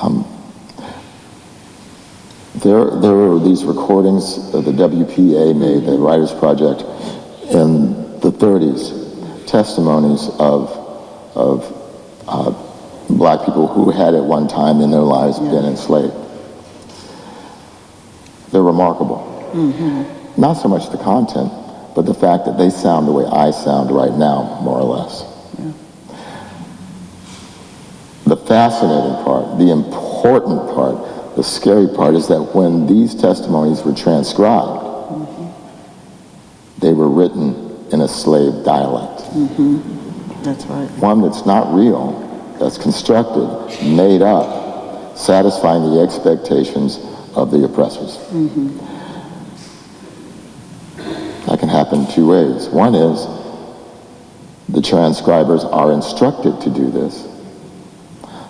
them. There were these recordings that the WPA made, the Writers Project, in the 30s, testimonies of black people who had at one time in their lives been enslaved. They're remarkable. Not so much the content, but the fact that they sound the way I sound right now, more or less. The fascinating part, the important part, the scary part is that when these testimonies were transcribed, they were written in a slave dialect. That's right. One that's not real, that's constructed, made up, satisfying the expectations of the oppressors. That can happen two ways. One is the transcribers are instructed to do this.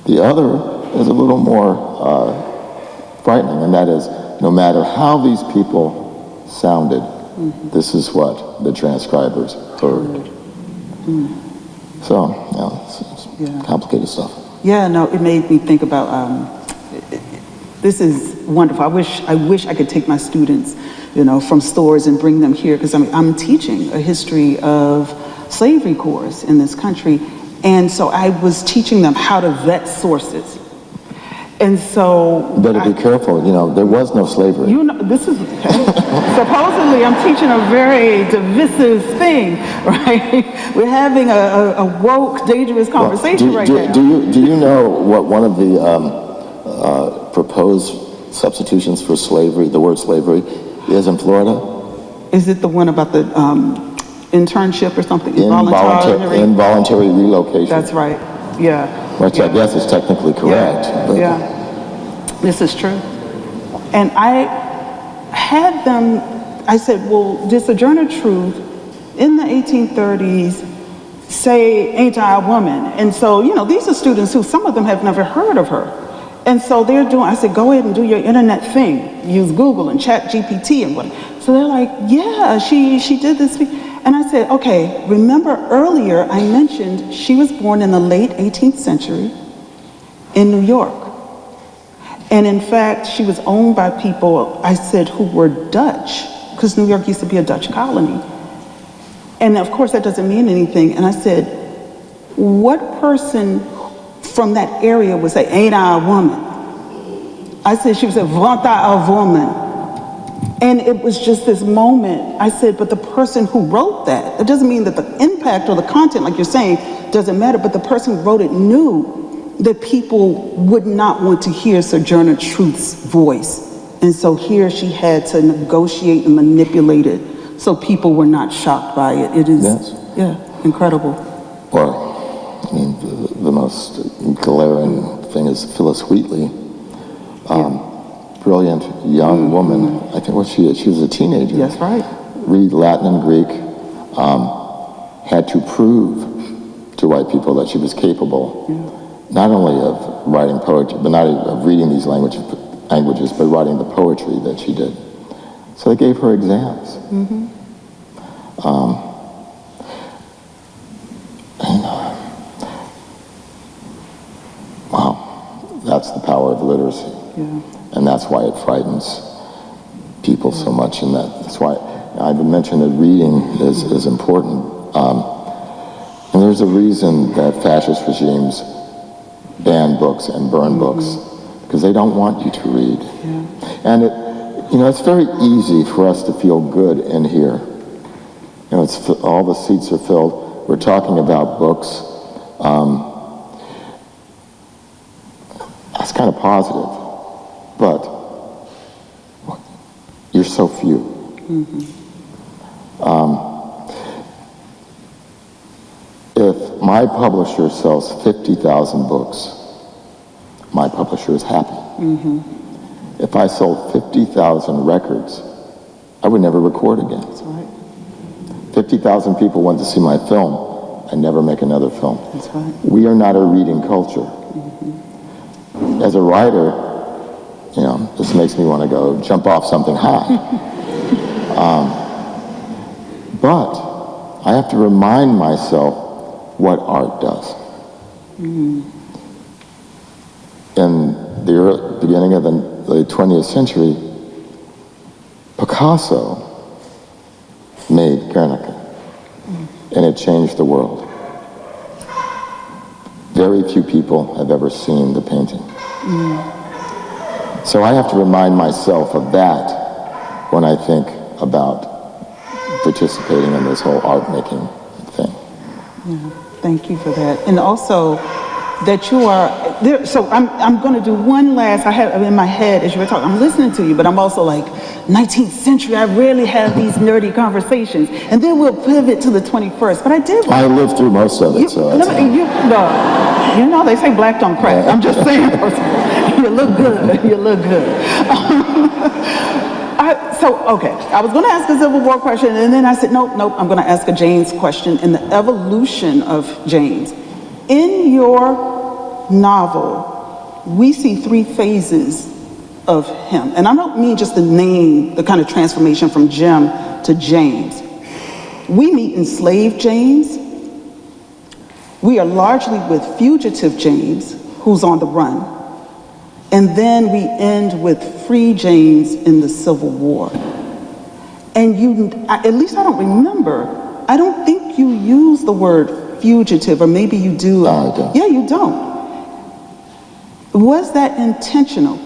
The other is a little more frightening, and that is no matter how these people sounded, this is what the transcribers heard. So, it's complicated stuff. Yeah, no, it made me think about, this is wonderful. I wish I could take my students, from Stores and bring them here, because I'm teaching a history of slavery course in this country. And so I was teaching them how to vet sources. And so... Better be careful, there was no slavery. This is... Supposedly, I'm teaching a very divisive thing, right? We're having a woke, dangerous conversation right now. Do you know what one of the proposed substitutions for slavery, the word slavery, is in Florida? Is it the one about the internship or something? Involuntary relocation. That's right, yeah. Which I guess is technically correct. Yeah, this is true. And I had them, I said, well, did Sojourner Truth in the 1830s say, ain't I a woman? And so, these are students who, some of them have never heard of her. And so I said, go ahead and do your internet thing. Use Google and Chat GPT and what. So they're like, yeah, she did this. And I said, okay, remember earlier I mentioned she was born in the late 18th century in New York. And in fact, she was owned by people, I said, who were Dutch, because New York used to be a Dutch colony. And of course, that doesn't mean anything. And I said, what person from that area would say, ain't I a woman? I said, she would say, vant I a woman? And it was just this moment. I said, but the person who wrote that, it doesn't mean that the impact or the content, like you're saying, doesn't matter, but the person who wrote it knew that people would not want to hear Sojourner Truth's voice. And so here she had to negotiate and manipulate it so people were not shocked by it. It is, yeah, incredible. Or, I mean, the most glaring thing is Phyllis Wheatley, brilliant young woman. I think what she is, she was a teenager. That's right. Read Latin and Greek, had to prove to white people that she was capable, not only of writing poetry, but not of reading these languages, but writing the poetry that she did. So they gave her exams. Wow, that's the power of literacy. And that's why it frightens people so much, and that's why I've mentioned that reading is important. And there's a reason that fascist regimes ban books and burn books, because they don't want you to read. And it's very easy for us to feel good in here. All the seats are filled. We're talking about books. That's kind of positive, but you're so few. If my publisher sells 50,000 books, my publisher is happy. If I sold 50,000 records, I would never record again. That's right. 50,000 people went to see my film, I'd never make another film. That's right. We are not a reading culture. As a writer, this makes me want to go jump off something high. But I have to remind myself what art does. In the beginning of the 20th century, Picasso made Guernica, and it changed the world. Very few people have ever seen the painting. So I have to remind myself of that when I think about participating in this whole art-making thing. Thank you for that. And also that you are there. So I'm going to do one last, I have in my head as you were talking, I'm listening to you, but I'm also like, 19th century, I rarely have these nerdy conversations. And then we'll pivot to the 21st. But I did. I lived through most of it, they say black don't crack. I'm just saying, you look good. You look good. I was going to ask a Civil War question, and then I said, nope, I'm going to ask a James question and the evolution of James. In your novel, we see 3 phases of him. And I don't mean just the name, the kind of transformation from Jim to James. We meet enslaved James. We are largely with fugitive James, who's on the run. And then we end with free James in the Civil War. And at least I don't remember, I don't think you use the word fugitive, or maybe you do. No, I don't. Yeah, you don't. Was that intentional?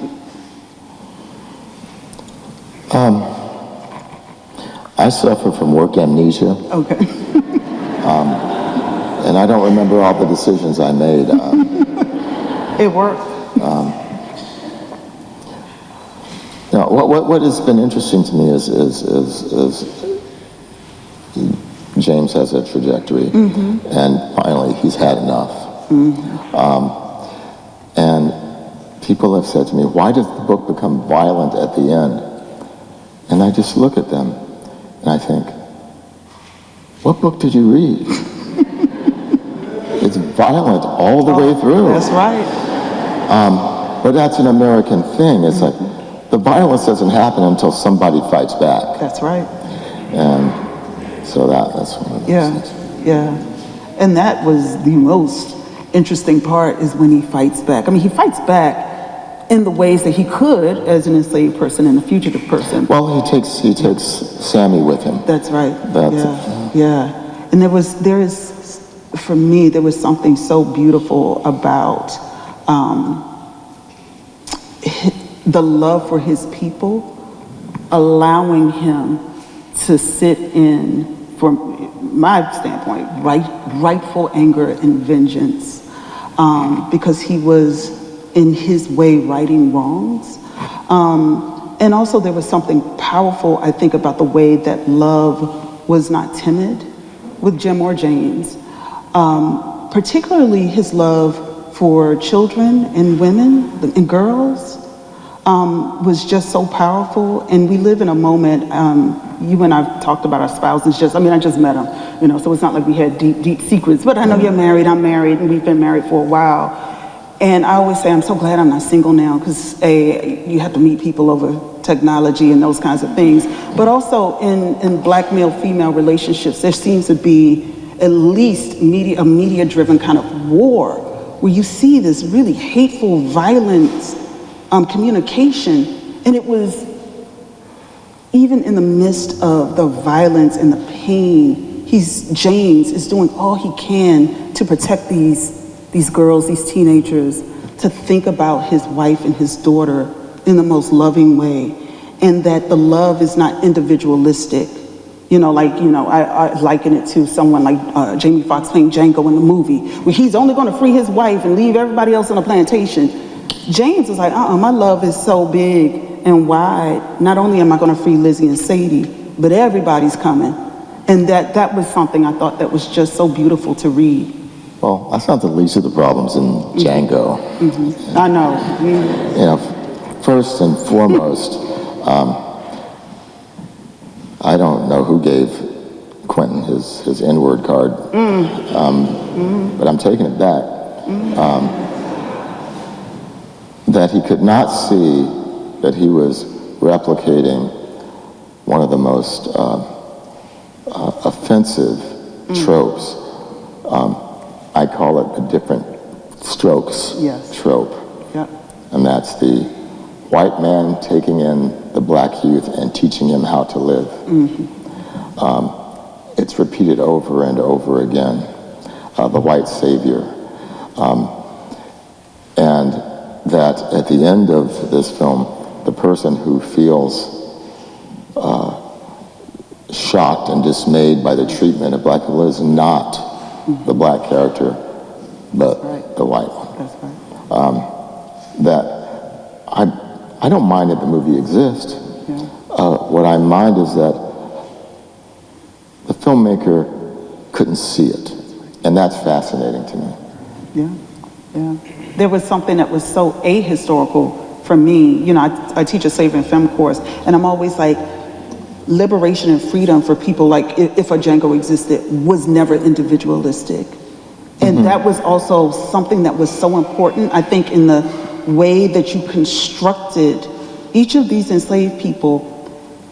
I suffer from work amnesia. Okay. And I don't remember all the decisions I made. It worked. What has been interesting to me is James has a trajectory, and finally he's had enough. And people have said to me, why does the book become violent at the end? And I just look at them and I think, what book did you read? It's violent all the way through. That's right. But that's an American thing. It's like, the violence doesn't happen until somebody fights back. That's right. And so that's one of those things. Yeah. And that was the most interesting part, is when he fights back. I mean, he fights back in the ways that he could as an enslaved person and a fugitive person. Well, he takes Sammy with him. That's right. Yeah. And there was something so beautiful about the love for his people, allowing him to sit in, from my standpoint, rightful anger and vengeance. because he was, in his way, righting wrongs. And also there was something powerful, I think, about the way that love was not timid with Jim or James. Particularly his love for children and women and girls was just so powerful. And we live in a moment, you and I've talked about our spouses I just met him, so it's not like we had deep secrets, but I know you're married, I'm married, and we've been married for a while. And I always say, I'm so glad I'm not single now, because you have to meet people over technology and those kinds of things. But also in black male-female relationships, there seems to be at least a media-driven kind of war, where you see this really hateful, violent communication. And it was, even in the midst of the violence and the pain, James is doing all he can to protect these girls, these teenagers, to think about his wife and his daughter in the most loving way, and that the love is not individualistic. I liken it to someone like Jamie Foxx playing Django in the movie, where he's only going to free his wife and leave everybody else on the plantation. James was like, my love is so big and wide. Not only am I going to free Lizzie and Sadie, but everybody's coming. And that was something I thought that was just so beautiful to read. Well, that's not the least of the problems in Django. Mm-hmm. I know. First and foremost, I don't know who gave Quentin his N-word card, but I'm taking it back. That he could not see that he was replicating one of the most offensive tropes. I call it the different strokes trope. Yep. And that's the white man taking in the black youth and teaching him how to live. It's repeated over and over again, the white savior. And that at the end of this film, the person who feels shocked and dismayed by the treatment of black people is not the black character, but the white one. That's right. That I don't mind that the movie exists. Yeah. What I mind is that the filmmaker couldn't see it, and that's fascinating to me. Yeah. There was something that was so ahistorical for me. I teach a Slavery and Femme course, and I'm always like, liberation and freedom for people, like if a Django existed, was never individualistic. And that was also something that was so important, I think, in the way that you constructed each of these enslaved people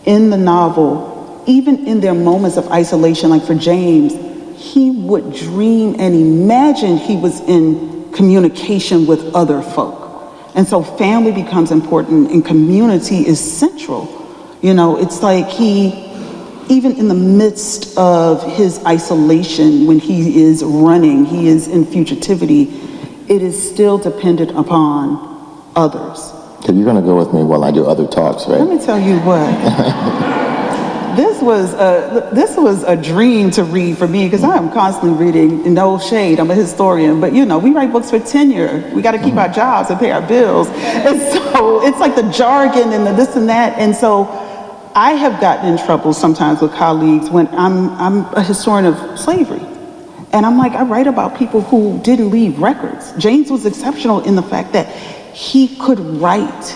in the novel, even in their moments of isolation. Like for James, he would dream and imagine he was in communication with other folk. And so family becomes important and community is central. It's like even in the midst of his isolation, when he is running, he is in fugitivity, it is still dependent upon others. Okay, you're going to go with me while I do other talks, right? Let me tell you what. This was a dream to read for me, because I am constantly reading, no shade, I'm a historian, but we write books for tenure. We got to keep our jobs and pay our bills. And so it's like the jargon and the this and that. And so I have gotten in trouble sometimes with colleagues when I'm a historian of slavery. And I'm like, I write about people who didn't leave records. James was exceptional in the fact that he could write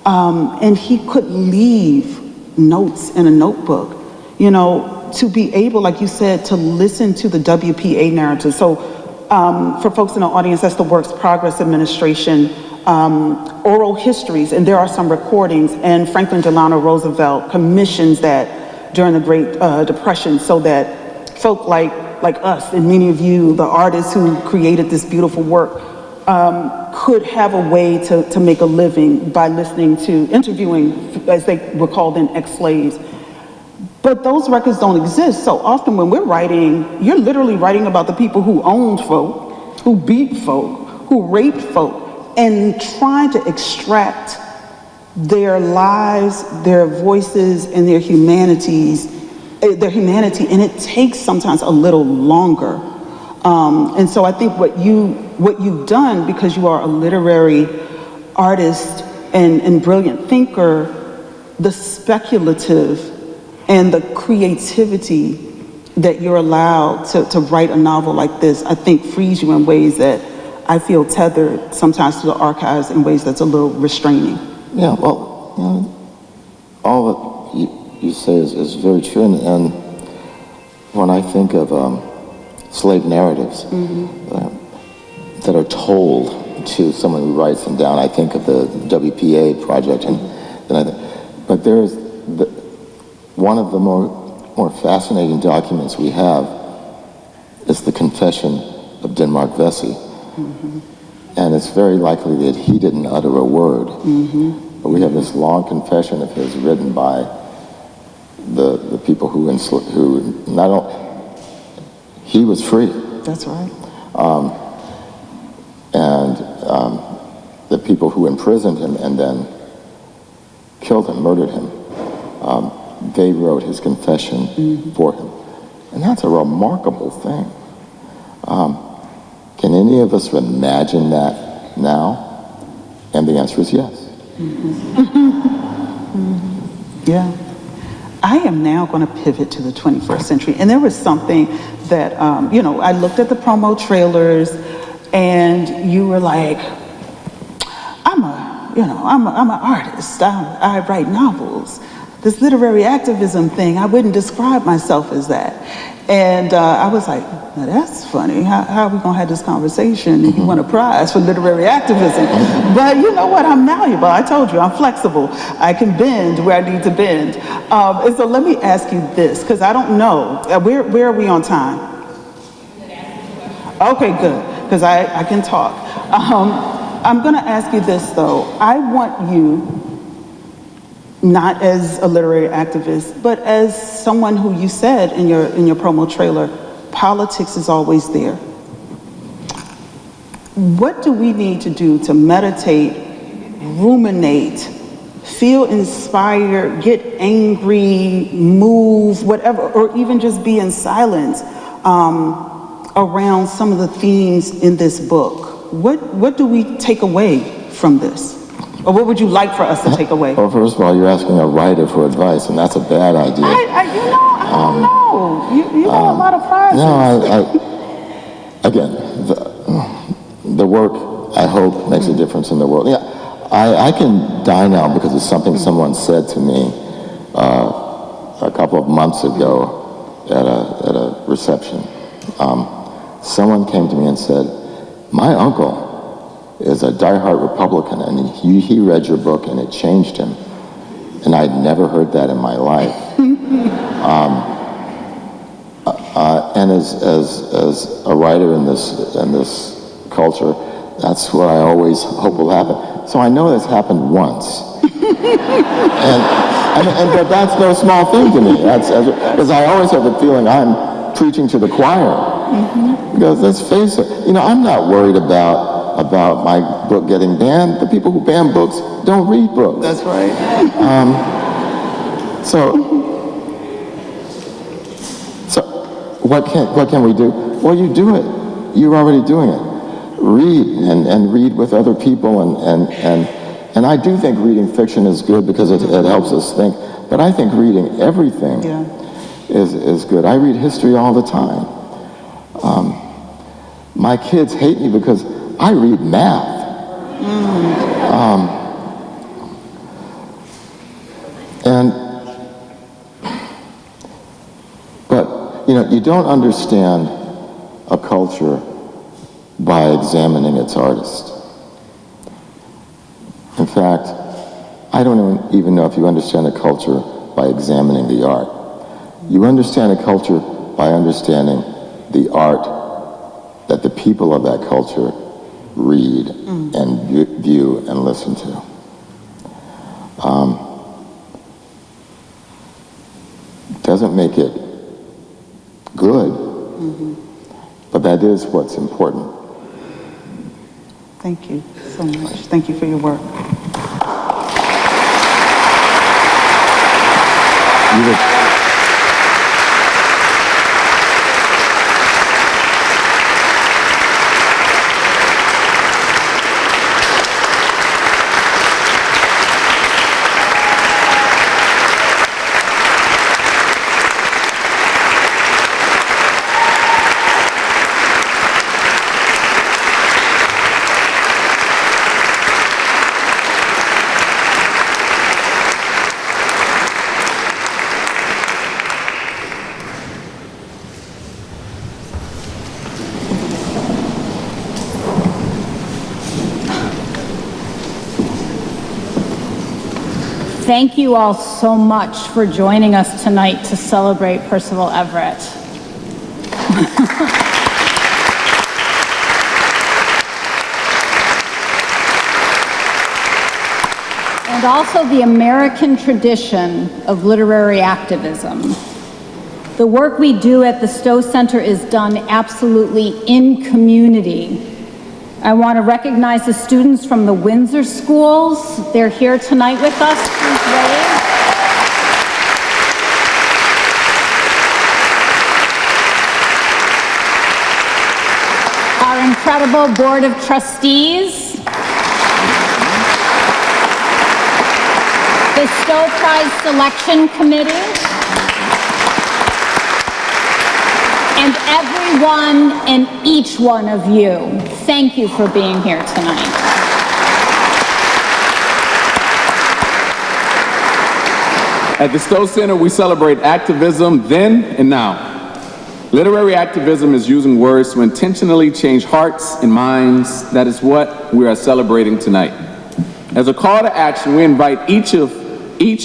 and he could leave notes in a notebook, to be able, like you said, to listen to the WPA narrative. So for folks in the audience, that's the Works Progress Administration oral histories, and there are some recordings, and Franklin Delano Roosevelt commissions that during the Great Depression, so that folk like us and many of you, the artists who created this beautiful work, could have a way to make a living by listening to, interviewing, as they were called then, ex-slaves. But those records don't exist. So often when we're writing, you're literally writing about the people who owned folk, who beat folk, who raped folk, and trying to extract their lives, their voices, and their humanity, and it takes sometimes a little longer. And so I think what you've done, because you are a literary artist and brilliant thinker, the speculative and the creativity that you're allowed to write a novel like this, I think frees you in ways that I feel tethered sometimes to the archives in ways that's a little restraining. Yeah, well, you know, all that you say is very true, and when I think of slave narratives that are told to someone who writes them down, I think of the WPA project, but there's one of the more fascinating documents we have is the Confession of Denmark Vesey. And it's very likely that he didn't utter a word. But we have this long confession of his written by the people who not only, he was free. That's right. And the people who imprisoned him and then killed him, murdered him, they wrote his confession for him. And that's a remarkable thing. Can any of us imagine that now? And the answer is yes. Yeah. I am now going to pivot to the 21st century. And there was something that, I looked at the promo trailers and you were like, I'm an artist. I write novels. This literary activism thing, I wouldn't describe myself as that. And I was like, now that's funny. How are we going to have this conversation if you want a prize for literary activism? But you know what? I'm malleable. I told you, I'm flexible. I can bend where I need to bend. And so let me ask you this, because I don't know. Where are we on time? Okay, good, because I can talk. I'm going to ask you this, though. I want you, not as a literary activist, but as someone who you said in your promo trailer, politics is always there. What do we need to do to meditate, ruminate, feel inspired, get angry, move, whatever, or even just be in silence around some of the themes in this book? What do we take away from this? Or what would you like for us to take away? Well, first of all, you're asking a writer for advice, and that's a bad idea. I don't know. You got a lot of prizes. No, again, the work, I hope, makes a difference in the world. Yeah, I can die now because it's something someone said to me a couple of months ago at a reception. Someone came to me and said, my uncle is a diehard Republican, and he read your book and it changed him. And I'd never heard that in my life. And as a writer in this culture, that's what I always hope will happen. So I know this happened once. But that's no small thing to me. Because I always have the feeling I'm preaching to the choir. Because let's face it, I'm not worried about my book getting banned. The people who ban books don't read books. That's right. So what can we do? Well, you do it. You're already doing it. Read and read with other people, and I do think reading fiction is good because it helps us think. But I think reading everything is good. I read history all the time. My kids hate me because I read math. But you don't understand a culture by examining its artists. In fact, I don't even know if you understand a culture by examining the art. You understand a culture by understanding the art that the people of that culture read and view and listen to. Doesn't make it good, but that is what's important. Thank you so much. Thank you for your work. You Thank you all so much for joining us tonight to celebrate Percival Everett. And also the American tradition of literary activism. The work we do at the Stowe Center is done absolutely in community. I want to recognize the students from the Windsor schools. They're here tonight with us. Please wave. Our incredible Board of Trustees. The Stowe Prize Selection Committee. And everyone and each one of you, thank you for being here tonight. At the Stowe Center, we celebrate activism then and now. Literary activism is using words to intentionally change hearts and minds. That is what we are celebrating tonight. As a call to action, we invite each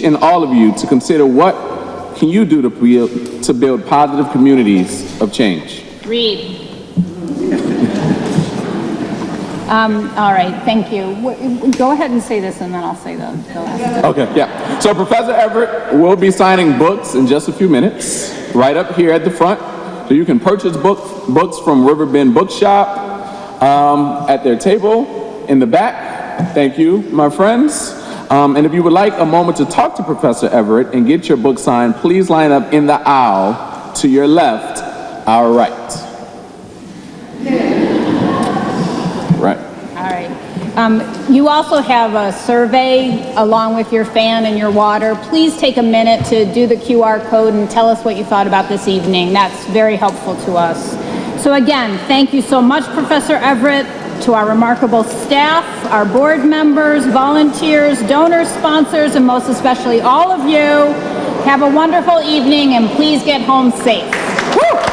and all of you to consider what can you do to build positive communities of change. Read. All right, thank you. Go ahead and say this and then I'll say the last. Okay, yeah. So Professor Everett will be signing books in just a few minutes, right up here at the front. So you can purchase books from Riverbend Bookshop at their table in the back. Thank you, my friends. And if you would like a moment to talk to Professor Everett and get your book signed, please line up in the aisle to your left, our right. Right. All right. You also have a survey along with your fan and your water. Please take a minute to do the QR code and tell us what you thought about this evening. That's very helpful to us. So again, thank you so much, Professor Everett. To our remarkable staff, our board members, volunteers, donors, sponsors, and most especially all of you, have a wonderful evening and please get home safe. Woo!